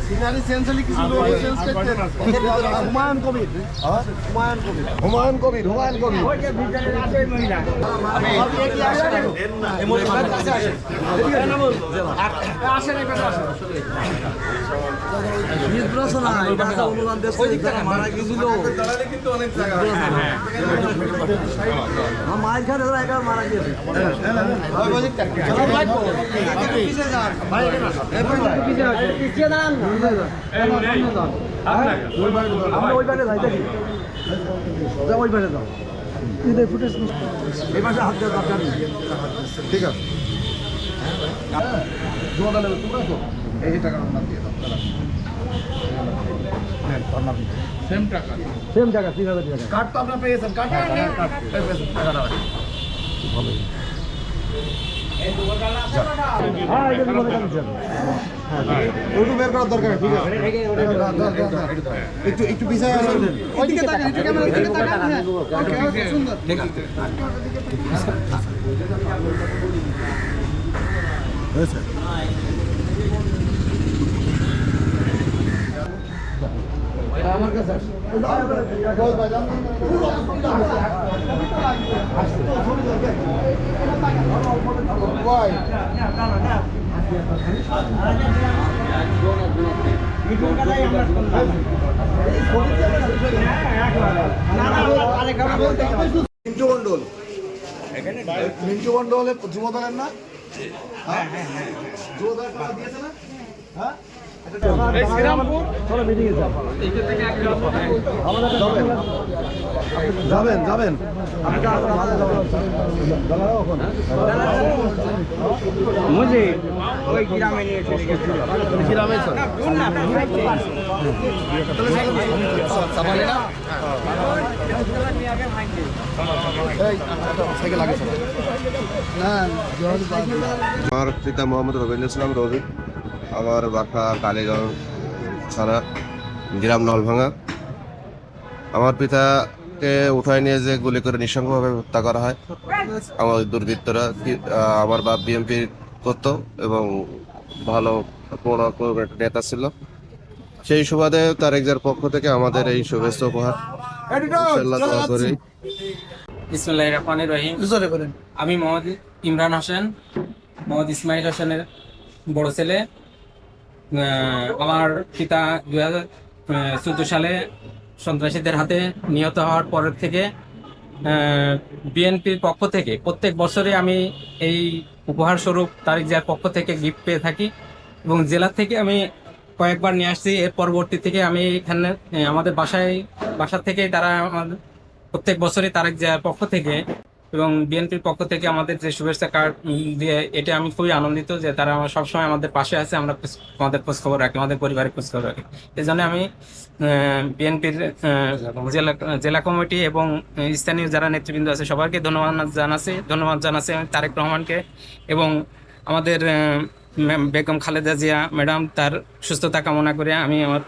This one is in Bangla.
সিনারি সেন্সলি কিছু লোক সেন্স করতে হুমায়ুন কবির হুমায়ুন কবির ওই যে ভিতরে আছে মহিলা আমি এই মহিলা কাছে আসেন আসেন এখানে আসেন নির্বাচন এটা অনুদান দেশ থেকে মারা গিয়েছিল দাঁড়ালে কিন্তু অনেক জায়গা হ্যাঁ মাইর খান এরা একা মারা গিয়েছে ওই বলি চলো ভাই পিছে যান ভাই এখানে আসেন পিছে আছে পিছে যান আমরা ওই পাশে যাই দেখি ওই পাশে যাও এই ফুটেজ এই পাশে হাত দেওয়ার দরকার নেই ঠিক আছে জোয়াদালে তোমরা তো এই টাকা আমরা দিয়ে দাও সেম টাকা 3000 টাকা কার্ড তো আপনারা পেয়েছেন কার্ড টাকাটা ভালো ওটু বের করার দরকার ঠিক আছে একটু একটু পিছায় আসুন ওইদিকে তাকান একটু ক্যামেরার দিকে তাকান ওকে সুন্দর ঠিক আছে হয়েছে আমার কাছে মিন্টু মন্ডল যুবদলের না যুবদলের টাকা দিয়েছে না হ্যাঁ যাবেন যাবেন মুঝে ওই গ্রামে নিয়ে গ্রামে আমার পিতা মোহাম্মদ রবীন্দ্র ইসলাম রবি, আমার বাসা কালীগঞ্জ থানা, গ্রাম নলভাঙা। আমার পিতাকে উঠায় নিয়ে যে গুলি করে নৃশংসভাবে হত্যা করা হয় আমার দুর্বৃত্তরা। আমার বাপ বিএনপি করতো এবং ভালো নেতা ছিল। সেই সুবাদে তারেক জিয়ার পক্ষ থেকে আমাদের এই শুভেচ্ছা উপহার। বিসমিল্লাহির রহমানির রহিম। আমি মোহাম্মদ ইমরান হোসেন, মোহাম্মদ ইসমাইল হোসেনের বড় ছেলে। আমার পিতা 2014 সালে সন্ত্রাসীদের হাতে নিহত হওয়ার পরের থেকে বিএনপির পক্ষ থেকে প্রত্যেক বছরে আমি এই উপহার স্বরূপ তারেক জিয়ার পক্ষ থেকে গিফট পেয়ে থাকি এবং জেলা থেকে আমি কয়েকবার নিয়ে আসছি। এর পরবর্তী থেকে আমি এখানে আমাদের বাসা থেকে তারা আমাদের প্রত্যেক বছরই তারেক জিয়ার পক্ষ থেকে এবং বিএনপির পক্ষ থেকে আমাদের যে শুভেচ্ছা কার্ড দিয়ে এটা আমি খুবই আনন্দিত যে তারা আমার সবসময় আমাদের পাশে আছে। আমরা আমাদের খোঁজখবর রাখি, আমাদের পরিবারের খোঁজখবর রাখি। এই জন্য আমি বিএনপির জেলা কমিটি এবং স্থানীয় যারা নেতৃবৃন্দ আছে সবাইকে ধন্যবাদ জানাচ্ছি আমি তারেক রহমানকে এবং আমাদের বেগম খালেদা জিয়া ম্যাডাম তার সুস্থতা কামনা করে আমি আমার